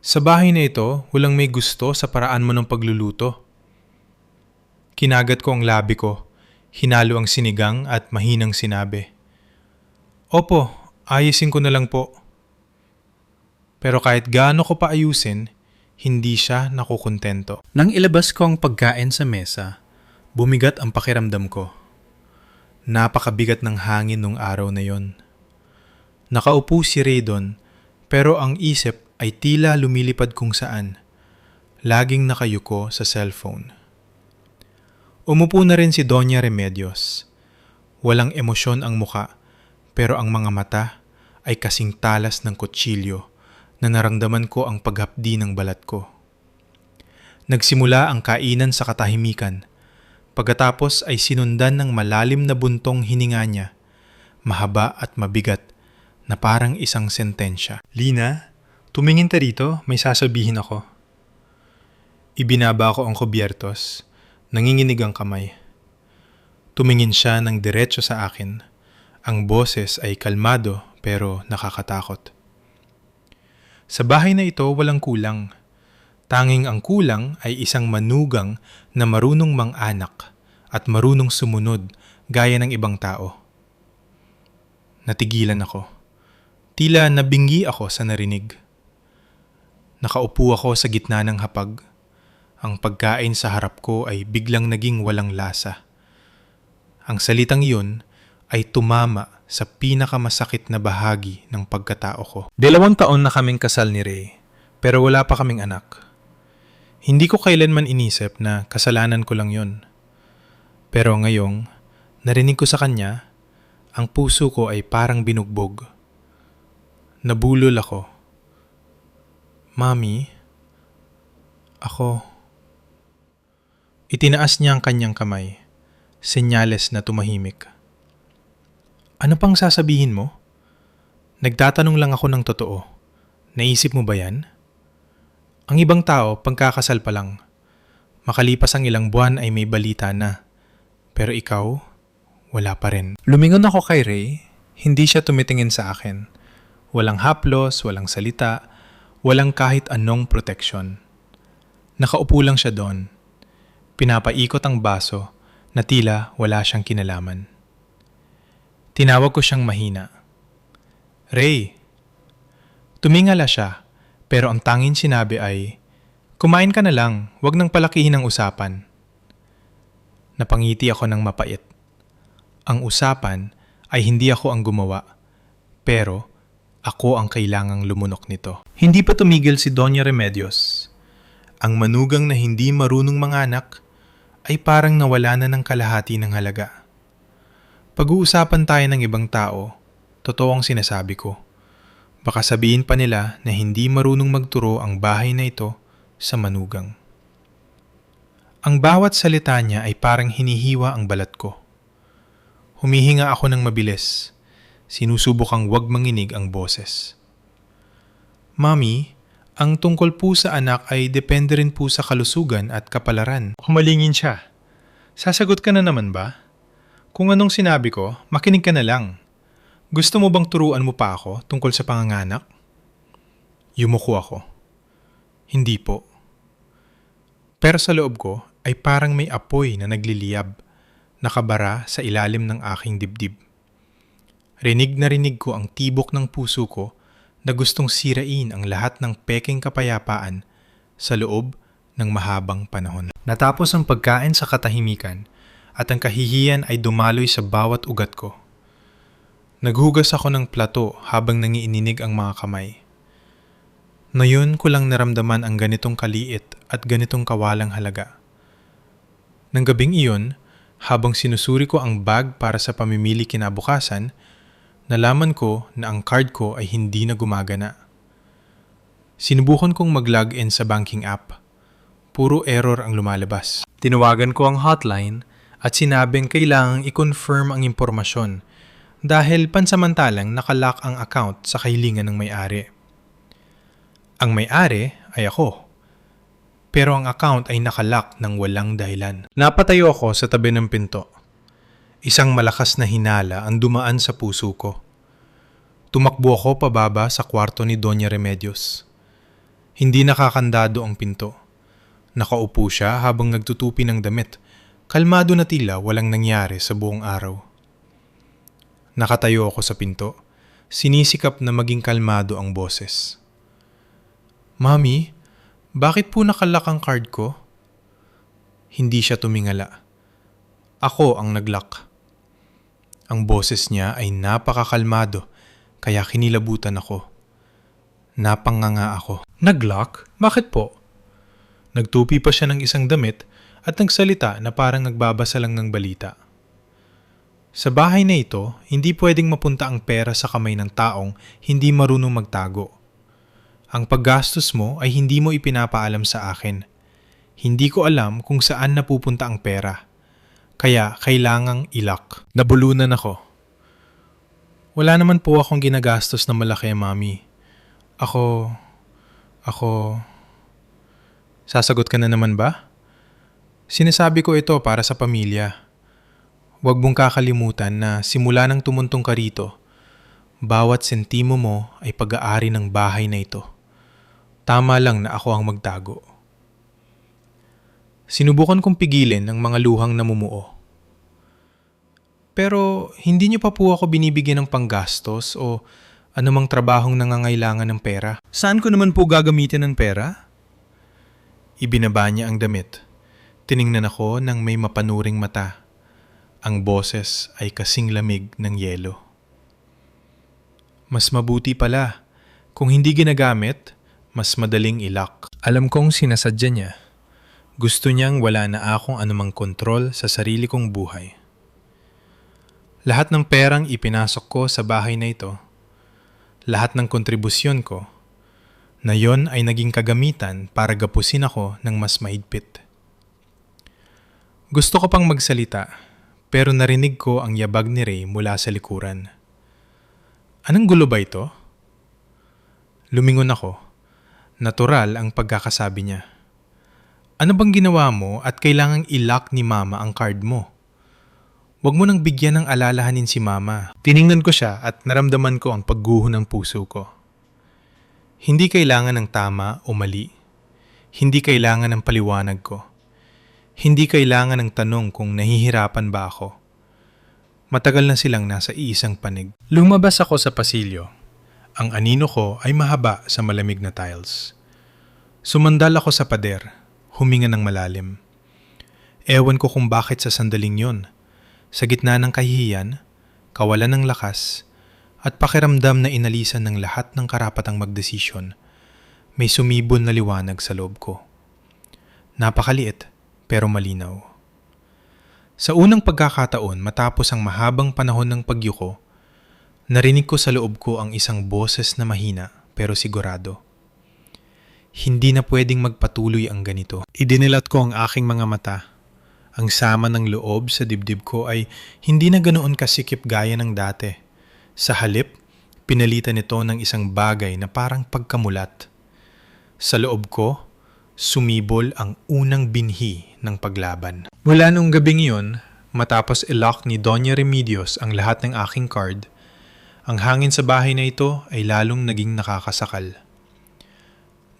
"Sa bahay na ito, walang may gusto sa paraan mo ng pagluluto." Kinagat ko ang labi ko, hinalo ang sinigang at mahinang sinabi, "Opo, ayusin ko na lang po." Pero kahit gaano ko pa ayusin, hindi siya nakukontento. Nang ilabas ko ang pagkain sa mesa, bumigat ang pakiramdam ko. Napakabigat ng hangin nung araw na yon. Nakaupo si Ray doon, pero ang isip ay tila lumilipad kung saan. Laging nakayuko sa cellphone. Umupo na rin si Doña Remedios. Walang emosyon ang muka, pero ang mga mata ay kasing talas ng kutsilyo na naramdaman ko ang paghapdi ng balat ko. Nagsimula ang kainan sa katahimikan. Pagkatapos ay sinundan ng malalim na buntong hininga niya, mahaba at mabigat na parang isang sentensya. Lina, tumingin ka rito, may sasabihin ako. Ibinaba ko ang kubyertos, nanginginig ang kamay. Tumingin siya ng diretso sa akin. Ang boses ay kalmado pero nakakatakot. Sa bahay na ito walang kulang. Tanging ang kulang ay isang manugang na marunong mang-anak at marunong sumunod gaya ng ibang tao. Natigilan ako. Tila nabingi ako sa narinig. Nakaupo ako sa gitna ng hapag. Ang pagkain sa harap ko ay biglang naging walang lasa. Ang salitang iyon ay tumama sa pinakamasakit na bahagi ng pagkatao ko. 2 taon na kaming kasal ni Ray, pero wala pa kaming anak. Hindi ko kailanman inisip na kasalanan ko lang yon. Pero ngayong narinig ko sa kanya, ang puso ko ay parang binugbog. Nabulol ako. Mami, ako. Itinaas niya ang kanyang kamay, senyales na tumahimik. Ano pang sasabihin mo? Nagtatanong lang ako ng totoo. Naisip mo ba yan? Ang ibang tao, pagkakasal pa lang. Makalipas ang ilang buwan ay may balita na. Pero ikaw, wala pa rin. Lumingon ako kay Ray, hindi siya tumitingin sa akin. Walang haplos, walang salita, walang kahit anong proteksyon. Nakaupo lang siya doon. Pinapaikot ang baso na tila wala siyang kinalaman. Tinawag ko siyang mahina. Ray! Tumingala siya, pero ang tanging sinabi ay, kumain ka na lang, wag nang palakihin ang usapan. Napangiti ako ng mapait. Ang usapan ay hindi ako ang gumawa, pero ako ang kailangang lumunok nito. Hindi pa tumigil si Doña Remedios. Ang manugang na hindi marunong manganak ay parang nawala na ng kalahati ng halaga. Pag-uusapan tayo ng ibang tao, totoo ang sinasabi ko. Baka sabihin pa nila na hindi marunong magturo ang bahay na ito sa manugang. Ang bawat salita niya ay parang hinihiwa ang balat ko. Humihinga ako ng mabilis. Sinusubukang wag manginig ang boses. Mami, ang tungkol po sa anak ay depende rin po sa kalusugan at kapalaran. Humalingin siya. Sasagot ka na naman ba? Kung anong sinabi ko, makinig ka na lang. Gusto mo bang turuan mo pa ako tungkol sa panganganak? Yumuko ako. Hindi po. Pero sa loob ko ay parang may apoy na nagliliyab, nakabara sa ilalim ng aking dibdib. Rinig na rinig ko ang tibok ng puso ko na gustong sirain ang lahat ng peking kapayapaan sa loob ng mahabang panahon. Natapos ang pagkain sa katahimikan at ang kahihiyan ay dumaloy sa bawat ugat ko. Naghugas ako ng plato habang nangiininig ang mga kamay. Ngayon ko lang naramdaman ang ganitong kaliit at ganitong kawalang halaga. Nang gabing iyon, habang sinusuri ko ang bag para sa pamimili kinabukasan, nalaman ko na ang card ko ay hindi na gumagana. Sinubukan kong mag-login sa banking app. Puro error ang lumalabas. Tinawagan ko ang hotline at sinabing kailangang i-confirm ang impormasyon dahil pansamantalang nakalock ang account sa kahilingan ng may-ari. Ang may-ari ay ako, pero ang account ay nakalock ng walang dahilan. Napatayo ako sa tabi ng pinto. Isang malakas na hinala ang dumaan sa puso ko. Tumakbo ako pababa sa kwarto ni Doña Remedios. Hindi nakakandado ang pinto. Nakaupo siya habang nagtutupi ng damit. Kalmado na tila walang nangyari sa buong araw. Nakatayo ako sa pinto. Sinisikap na maging kalmado ang boses. Mami, bakit po nakalock ang card ko? Hindi siya tumingala. Ako ang naglock. Ang boses niya ay napakakalmado kaya kinilabutan ako. Napanganga ako. Naglock? Bakit po? Nagtupi pa siya ng isang damit at nagsalita na parang nagbabasa lang ng balita. Sa bahay na ito, hindi pwedeng mapunta ang pera sa kamay ng taong hindi marunong magtago. Ang paggastos mo ay hindi mo ipinapaalam sa akin. Hindi ko alam kung saan napupunta ang pera. Kaya kailangang ilak. Nabulunan ako. Wala naman po akong ginagastos na malaki, Mami. Ako... Sasagot ka na naman ba? Sinasabi ko ito para sa pamilya. Huwag mong kakalimutan na simula nang tumuntong ka rito, bawat sentimo mo ay pag-aari ng bahay na ito. Tama lang na ako ang magtago. Sinubukan kong pigilin ang mga luhang namumuo. Pero hindi niyo pa po ako binibigyan ng panggastos o anumang trabahong nangangailangan ng pera. Saan ko naman po gagamitin ng pera? Ibinaba niya ang damit. Tiningnan ako ng may mapanuring mata. Ang boses ay kasing lamig ng yelo. Mas mabuti pala. Kung hindi ginagamit, mas madaling ilak. Alam kong sinasadya niya. Gusto niyang wala na akong anumang kontrol sa sarili kong buhay. Lahat ng perang ipinasok ko sa bahay na ito, lahat ng kontribusyon ko, na yon ay naging kagamitan para gapusin ako ng mas mahigpit. Gusto ko pang magsalita, pero narinig ko ang yabag ni Ray mula sa likuran. Anong gulo ba ito? Lumingon ako. Natural ang pagkakasabi niya. Ano bang ginawa mo at kailangang ilock ni Mama ang card mo? Huwag mo nang bigyan ng alalahanin si Mama. Tiningnan ko siya at naramdaman ko ang pagguho ng puso ko. Hindi kailangan ng tama o mali. Hindi kailangan ng paliwanag ko. Hindi kailangan ng tanong kung nahihirapan ba ako. Matagal na silang nasa iisang panig. Lumabas ako sa pasilyo. Ang anino ko ay mahaba sa malamig na tiles. Sumandal ako sa pader, huminga ng malalim. Ewan ko kung bakit sa sandaling yon. Sa gitna ng kahihiyan, kawalan ng lakas, at pakiramdam na inalisan ng lahat ng karapatang magdesisyon, may sumibol na liwanag sa loob ko. Napakaliit, pero malinaw. Sa unang pagkakataon matapos ang mahabang panahon ng pagyuko, narinig ko sa loob ko ang isang boses na mahina pero sigurado. Hindi na pwedeng magpatuloy ang ganito. Idinilat ko ang aking mga mata. Ang sama ng loob sa dibdib ko ay hindi na ganoon kasikip gaya ng dati. Sa halip, pinalitan ito ng isang bagay na parang pagkamulat. Sa loob ko, sumibol ang unang binhi ng paglaban. Mula nung gabing iyon, matapos ilock ni Doña Remedios ang lahat ng aking card, ang hangin sa bahay na ito ay lalong naging nakakasakal.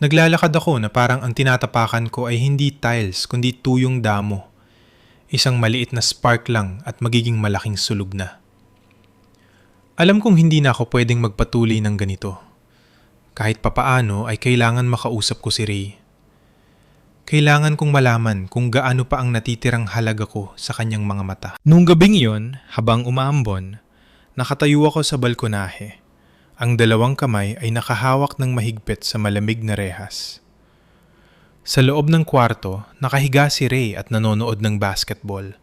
Naglalakad ako na parang ang tinatapakan ko ay hindi tiles kundi tuyong damo. Isang maliit na spark lang at magiging malaking sulog na. Alam kong hindi na ako pwedeng magpatuloy ng ganito. Kahit papaano ay kailangan makausap ko si Ray. Kailangan kong malaman kung gaano pa ang natitirang halaga ko sa kanyang mga mata. Nung gabing iyon, habang umaambon, nakatayo ako sa balkonahe. Ang dalawang kamay ay nakahawak ng mahigpit sa malamig na rehas. Sa loob ng kwarto, nakahiga si Ray at nanonood ng basketball.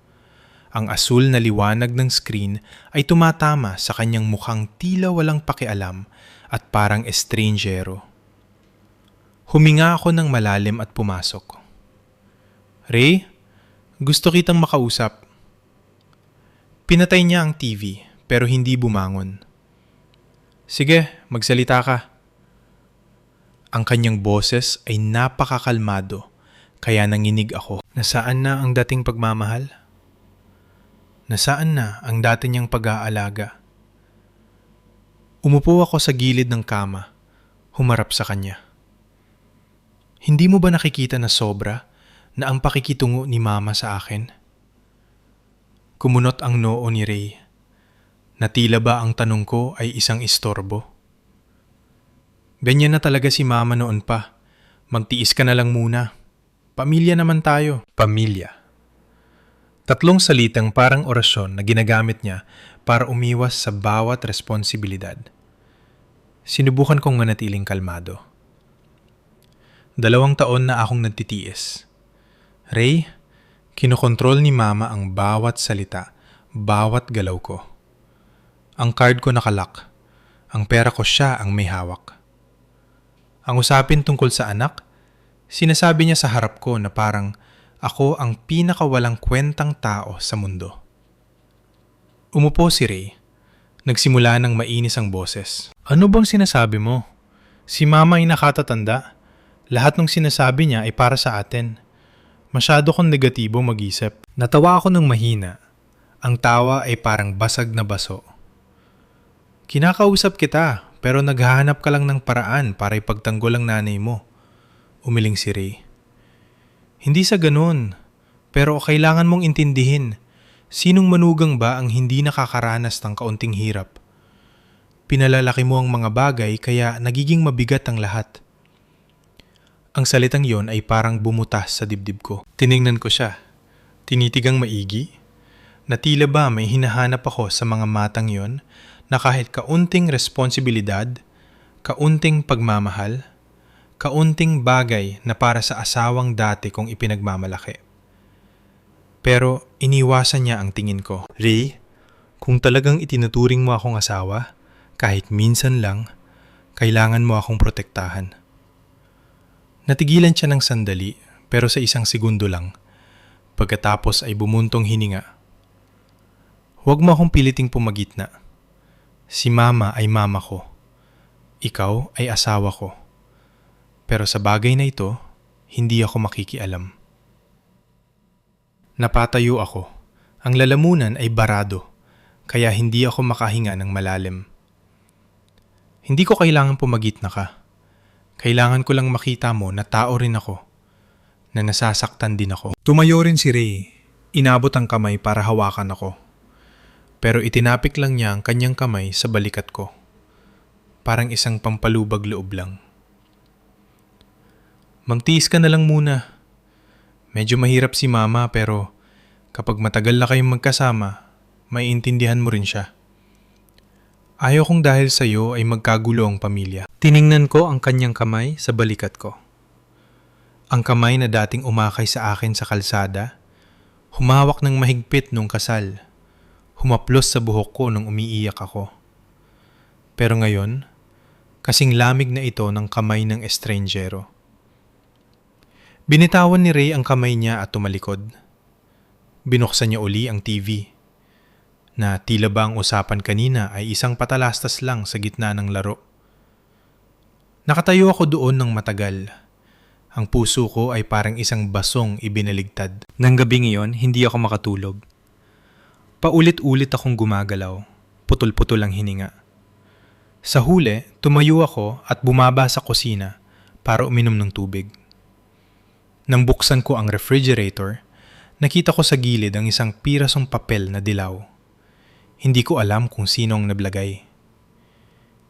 Ang asul na liwanag ng screen ay tumatama sa kanyang mukhang tila walang pakialam at parang estranjero. Huminga ako ng malalim at pumasok. Ray, gusto kitang makausap. Pinatay niya ang TV pero hindi bumangon. Sige, magsalita ka. Ang kanyang boses ay napakakalmado, kaya nanginig ako. Nasaan na ang dating pagmamahal? Nasaan na ang dati niyang pag-aalaga? Umupo ako sa gilid ng kama, humarap sa kanya. Hindi mo ba nakikita na sobra na ang pakikitungo ni Mama sa akin? Kumunot ang noo ni Ray. Na tila ba ang tanong ko ay isang istorbo? Ganyan na talaga si Mama noon pa. Magtiis ka na lang muna. Pamilya naman tayo. Pamilya. 3 salitang parang orasyon na ginagamit niya para umiwas sa bawat responsibilidad. Sinubukan kong manatiling kalmado. 2 taon na akong nagtitiis. Ray, kinokontrol ni Mama ang bawat salita, bawat galaw ko. Ang card ko nakalock. Ang pera ko siya ang may hawak. Ang usapin tungkol sa anak, sinasabi niya sa harap ko na parang ako ang pinakawalang kwentang tao sa mundo. Umupo si Ray. Nagsimula ng mainis ang boses. Ano bang sinasabi mo? Si Mama ay nakatatanda. Lahat ng sinasabi niya ay para sa atin. Masyado kong negatibo mag-isip. Natawa ako ng mahina. Ang tawa ay parang basag na baso. Kinakausap kita, pero naghahanap ka lang ng paraan para ipagtanggol ang nanay mo. Umiling si Ray. Hindi sa ganun, pero kailangan mong intindihin. Sinong manugang ba ang hindi nakakaranas ng kaunting hirap? Pinalalaki mo ang mga bagay kaya nagiging mabigat ang lahat. Ang salitang yon ay parang bumutas sa dibdib ko. Tiningnan ko siya. Tinitigang maigi. Na tila ba may hinahanap ako sa mga matang yon na kahit kaunting responsibilidad, kaunting pagmamahal, kaunting bagay na para sa asawang dati kong ipinagmamalaki. Pero iniwasan niya ang tingin ko. Ray, kung talagang itinuturing mo akong asawa, kahit minsan lang, kailangan mo akong protektahan. Natigilan siya ng sandali, pero sa isang segundo lang. Pagkatapos ay bumuntong hininga. Huwag mo akong piliting pumagitna. Si Mama ay mama ko. Ikaw ay asawa ko. Pero sa bagay na ito, hindi ako makikialam. Napatayo ako. Ang lalamunan ay barado, kaya hindi ako makahinga ng malalim. Hindi ko kailangan pumagitna ka. Kailangan ko lang makita mo na tao rin ako, na nasasaktan din ako. Tumayo rin si Ray. Inabot ang kamay para hawakan ako. Pero itinapik lang niya ang kanyang kamay sa balikat ko. Parang isang pampalubag loob lang. Magtiis ka na lang muna. Medyo mahirap si Mama pero kapag matagal na kayong magkasama, maiintindihan mo rin siya. Ayaw kong dahil sa iyo ay magkagulo ang pamilya. Tiningnan ko ang kanyang kamay sa balikat ko. Ang kamay na dating umakay sa akin sa kalsada, humawak ng mahigpit nung kasal, humaplos sa buhok ko nung umiiyak ako. Pero ngayon, kasing lamig na ito ng kamay ng estranjero. Binitawan ni Ray ang kamay niya at tumalikod. Binuksan niya uli ang TV, na tila ba ang usapan kanina ay isang patalastas lang sa gitna ng laro. Nakatayo ako doon ng matagal. Ang puso ko ay parang isang basong ibinaligtad. Nang gabing iyon, hindi ako makatulog. Paulit-ulit akong gumagalaw, putol-putol ang hininga. Sa huli, tumayo ako at bumaba sa kusina para uminom ng tubig. Nang buksan ko ang refrigerator, nakita ko sa gilid ang isang pirasong papel na dilaw. Hindi ko alam kung sino ang nablagay.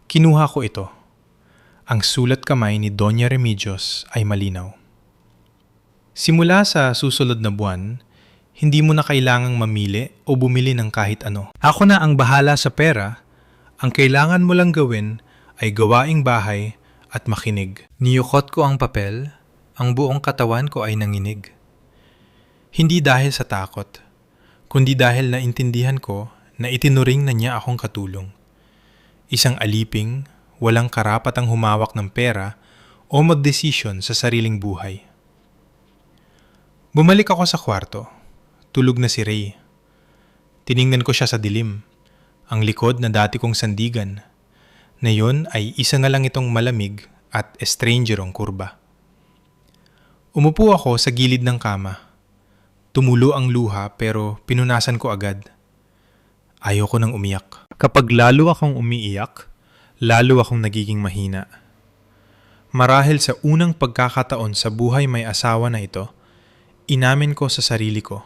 Kinuha ko ito. Ang sulat kamay ni Doña Remedios ay malinaw. Simula sa susunod na buwan, hindi mo na kailangang mamili o bumili ng kahit ano. Ako na ang bahala sa pera. Ang kailangan mo lang gawin ay gawaing bahay at makinig. Niyukot ko ang papel. Ang buong katawan ko ay nanginig. Hindi dahil sa takot, kundi dahil naintindihan ko na itinuring na niya akong katulong. Isang aliping, walang karapatang humawak ng pera o magdesisyon sa sariling buhay. Bumalik ako sa kwarto. Tulog na si Ray. Tiningnan ko siya sa dilim. Ang likod na dati kong sandigan. Na yun ay isa na lang itong malamig at estrangerong kurba. Umupo ako sa gilid ng kama. Tumulo ang luha pero pinunasan ko agad. Ayoko nang umiyak. Kapag lalo akong umiiyak, lalo akong nagiging mahina. Marahil sa unang pagkakataon sa buhay may asawa na ito, inamin ko sa sarili ko.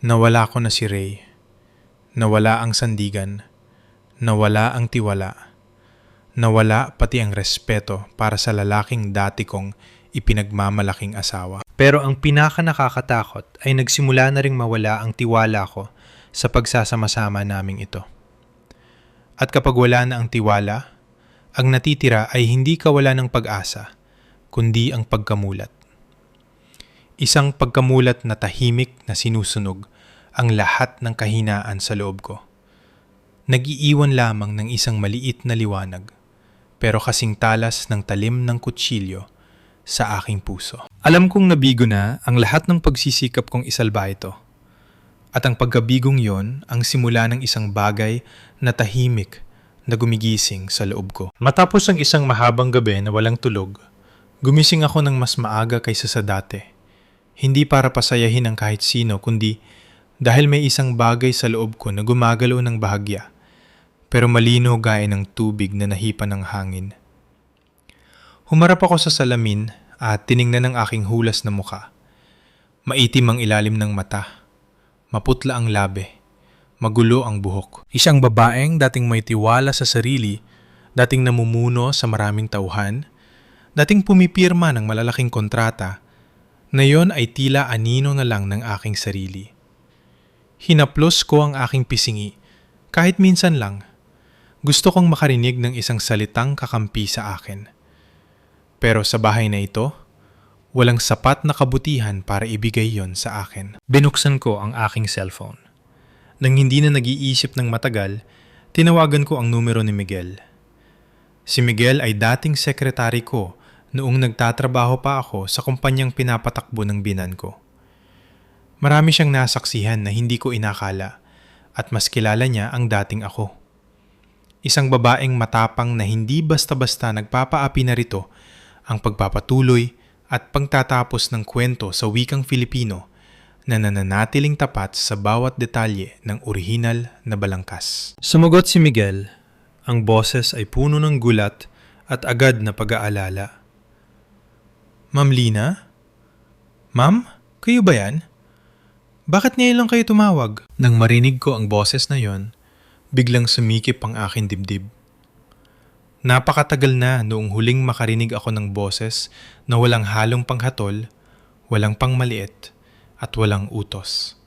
Nawala ko na si Ray. Nawala ang sandigan. Nawala ang tiwala. Nawala pati ang respeto para sa lalaking dati kong ipinagmamalaking asawa. Pero ang pinaka-nakakatakot ay nagsimula na ring mawala ang tiwala ko sa pagsasama-sama naming ito. At kapag wala na ang tiwala, ang natitira ay hindi kawalan ng pag-asa, kundi ang pagkamulat. Isang pagkamulat na tahimik na sinusunog ang lahat ng kahinaan sa loob ko. Nag-iiwan lamang ng isang maliit na liwanag, pero kasing talas ng talim ng kutsilyo sa aking puso. Alam kong nabigo na ang lahat ng pagsisikap kong isalba ito. At ang pagkabigong yon ang simula ng isang bagay na tahimik na gumigising sa loob ko. Matapos ang isang mahabang gabi na walang tulog, gumising ako ng mas maaga kaysa sa dati. Hindi para pasayahin ang kahit sino, kundi dahil may isang bagay sa loob ko na gumagalaw ng bahagya, pero malino gaya ng tubig na nahipan ng hangin. Humarap ako sa salamin at tiningnan ang aking hulas na muka. Maitim ang ilalim ng mata, maputla ang labi, magulo ang buhok. Isang babaeng dating may tiwala sa sarili, dating namumuno sa maraming tauhan, dating pumipirma ng malalaking kontrata, na yon ay tila anino na lang ng aking sarili. Hinaplos ko ang aking pisingi, kahit minsan lang. Gusto kong makarinig ng isang salitang kakampi sa akin. Pero sa bahay na ito, walang sapat na kabutihan para ibigay yon sa akin. Binuksan ko ang aking cellphone. Nang hindi na nag-iisip ng matagal, tinawagan ko ang numero ni Miguel. Si Miguel ay dating sekretary ko noong nagtatrabaho pa ako sa kumpanyang pinapatakbo ng binan ko. Marami siyang nasaksihan na hindi ko inakala at mas kilala niya ang dating ako. Isang babaeng matapang na hindi basta-basta nagpapaapi na rito ang pagpapatuloy at pagtatapos ng kwento sa wikang Filipino na nananatiling tapat sa bawat detalye ng orihinal na balangkas. Sumagot si Miguel. Ang boses ay puno ng gulat at agad na pag-aalala. Ma'am Lina? Ma'am, kayo ba yan? Bakit ngayon lang kayo tumawag? Nang marinig ko ang boses na yon, biglang sumikip ang aking dibdib. Napakatagal na noong huling makarinig ako ng boses na walang halong panghatol, walang pangmaliit, at walang utos.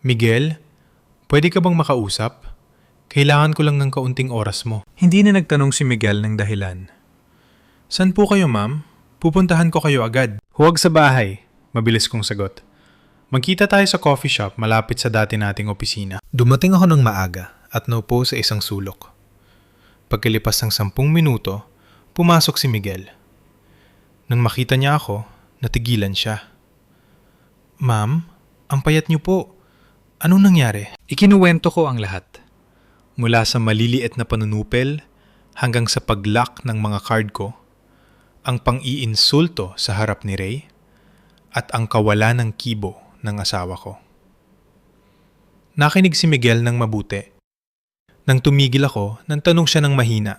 Miguel, pwede ka bang makausap? Kailangan ko lang ng kaunting oras mo. Hindi na nagtanong si Miguel ng dahilan. San po kayo, ma'am? Pupuntahan ko kayo agad. Huwag sa bahay, mabilis kong sagot. Magkita tayo sa coffee shop malapit sa dati nating opisina. Dumating ako ng maaga at naupo sa isang sulok. Pagkalipas ng 10 minuto, pumasok si Miguel. Nang makita niya ako, natigilan siya. Ma'am, ang payat niyo po. Anong nangyari? Ikinuwento ko ang lahat. Mula sa maliliit na panunupel hanggang sa pag-lock ng mga card ko, ang pang-iinsulto sa harap ni Ray, at ang kawalan ng kibo ng asawa ko. Nakinig si Miguel ng mabuti. Nang tumigil ako, nang tanong siya ng mahina.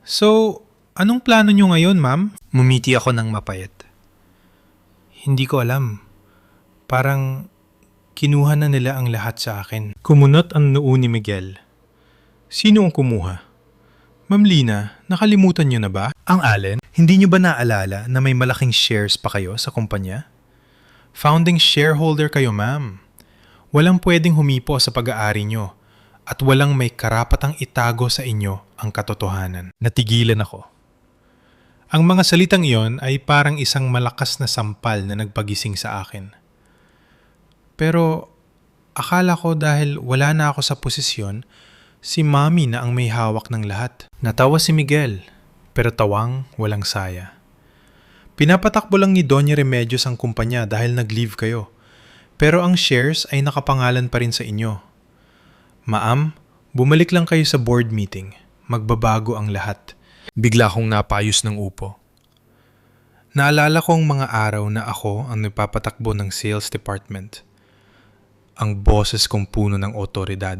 So, anong plano niyo ngayon, ma'am? Mumiti ako ng mapayat. Hindi ko alam. Parang kinuha na nila ang lahat sa akin. Kumunot ang noo ni Miguel. Sino ang kumuha? Ma'am Lina, nakalimutan niyo na ba? Ang alin? Hindi niyo ba naalala na may malaking shares pa kayo sa kumpanya? Founding shareholder kayo, ma'am. Walang pwedeng humipo sa pag-aari niyo at walang may karapatang itago sa inyo ang katotohanan. Natigilan ako. Ang mga salitang iyon ay parang isang malakas na sampal na nagpagising sa akin. Pero akala ko dahil wala na ako sa posisyon, si Mami na ang may hawak ng lahat. Natawa si Miguel, pero tawang walang saya. Pinapatakbo lang ni Doña Remedios ang kumpanya dahil nag-leave kayo. Pero ang shares ay nakapangalan pa rin sa inyo. Ma'am, bumalik lang kayo sa board meeting. Magbabago ang lahat. Bigla akong napayos ng upo. Naalala ko ang mga araw na ako ang nagpapatakbo ng sales department. Ang boses kong puno ng otoridad.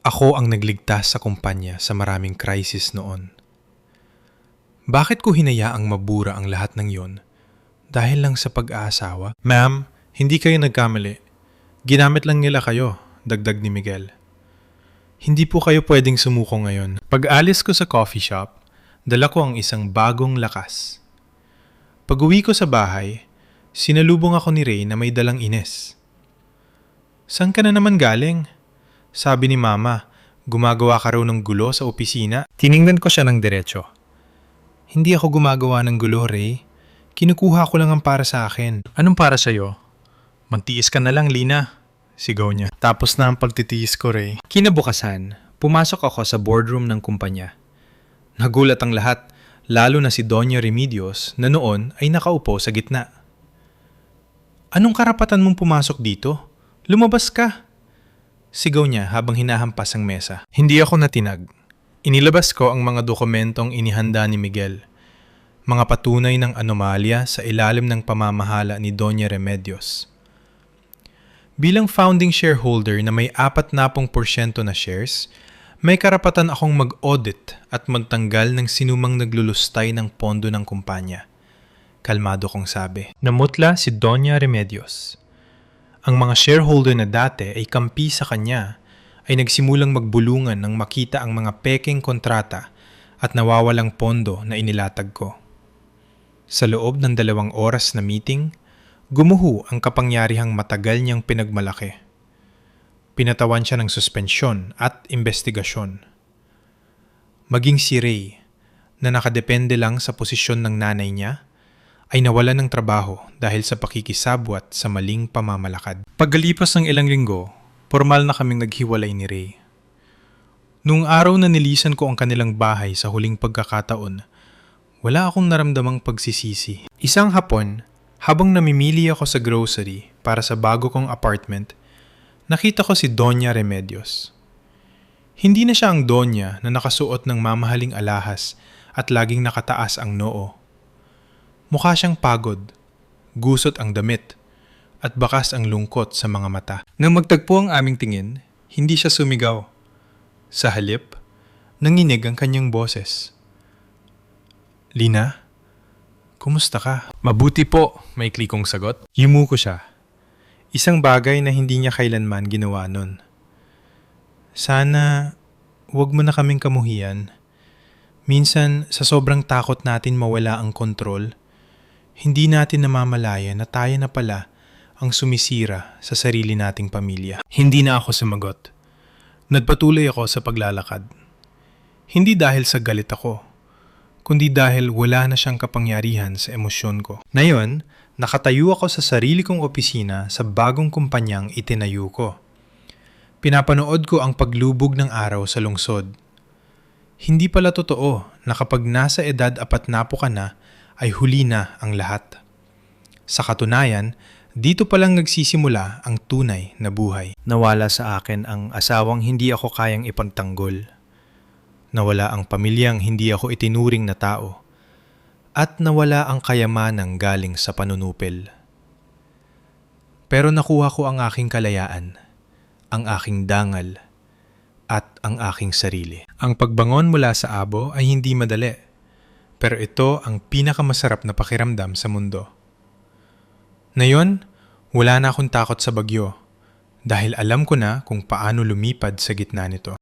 Ako ang nagligtas sa kumpanya sa maraming crisis noon. Bakit ko hinayaang mabura ang lahat ng yon? Dahil lang sa pag-aasawa? Ma'am, hindi kayo nagkamali. Ginamit lang nila kayo, dagdag ni Miguel. Hindi po kayo pwedeng sumuko ngayon. Pag-alis ko sa coffee shop, dala ko ang isang bagong lakas. Pag-uwi ko sa bahay, sinalubong ako ni Ray na may dalang ines. Saan ka na naman galing? Sabi ni Mama, gumagawa ka raw ng gulo sa opisina. Tiningnan ko siya ng diretso. Hindi ako gumagawa ng gulo, Ray. Kinukuha ko lang ang para sa akin. Anong para sa'yo? Magtiis ka na lang, Lina. Sigaw niya. Tapos na ang pagtitiis ko, Ray. Kinabukasan, Pumasok ako sa boardroom ng kumpanya. Nagulat ang lahat, lalo na si Doña Remedios na noon ay nakaupo sa gitna. "Anong karapatan mong pumasok dito? Lumabas ka!" Sigaw niya habang hinahampas ang mesa. Hindi ako natinag. Inilabas ko ang mga dokumentong inihanda ni Miguel. Mga patunay ng anomalya sa ilalim ng pamamahala ni Doña Remedios. Bilang founding shareholder na may 40% na shares, may karapatan akong mag-audit at magtanggal ng sinumang naglulustay ng pondo ng kumpanya. Kalmado kong sabi. Namutla si Doña Remedios. Ang mga shareholder na dati ay kampi sa kanya ay nagsimulang magbulungan nang makita ang mga pekeng kontrata at nawawalang pondo na inilatag ko. Sa loob ng 2 oras na meeting, gumuho ang kapangyarihang matagal niyang pinagmalaki. Pinatawan siya ng suspensyon at investigasyon. Maging si Ray, na nakadepende lang sa posisyon ng nanay niya, ay nawalan ng trabaho dahil sa pakikisabwat sa maling pamamalakad. Pagkalipas ng ilang linggo, formal na kaming naghiwalay ni Ray. Noong araw na nilisan ko ang kanilang bahay sa huling pagkakataon, wala akong naramdamang pagsisisi. Isang hapon, habang namimili ako sa grocery para sa bago kong apartment, nakita ko si Doña Remedios. Hindi na siya ang Doña na nakasuot ng mamahaling alahas at laging nakataas ang noo. Mukha siyang pagod, gusot ang damit, at bakas ang lungkot sa mga mata. Nang magtagpo ang aming tingin, hindi siya sumigaw. Sa halip, nanginig ang kanyang boses. "Lina, kumusta ka?" "Mabuti po," may klikong sagot. Yumuko siya. Isang bagay na hindi niya kailanman ginawa nun. "Sana wag mo na kaming kamuhian. Minsan sa sobrang takot natin mawala ang kontrol, hindi natin namamalaya na tayo na pala ang sumisira sa sarili nating pamilya." Hindi na ako sumagot. Nagpatuloy ako sa paglalakad. Hindi dahil sa galit ako, kundi dahil wala na siyang kapangyarihan sa emosyon ko. Ngayon, nakatayo ako sa sarili kong opisina sa bagong kumpanyang itinayo ko. Pinapanood ko ang paglubog ng araw sa lungsod. Hindi pala totoo na kapag nasa edad 40 ka na ay huli na ang lahat. Sa katunayan, dito palang nagsisimula ang tunay na buhay. Nawala sa akin ang asawang hindi ako kayang ipagtanggol. Nawala ang pamilyang hindi ako itinuring na tao. At nawala ang kayamanang galing sa panunupil. Pero nakuha ko ang aking kalayaan, ang aking dangal, at ang aking sarili. Ang pagbangon mula sa abo ay hindi madali, pero ito ang pinakamasarap na pakiramdam sa mundo. Ngayon, wala na akong takot sa bagyo, dahil alam ko na kung paano lumipad sa gitna nito.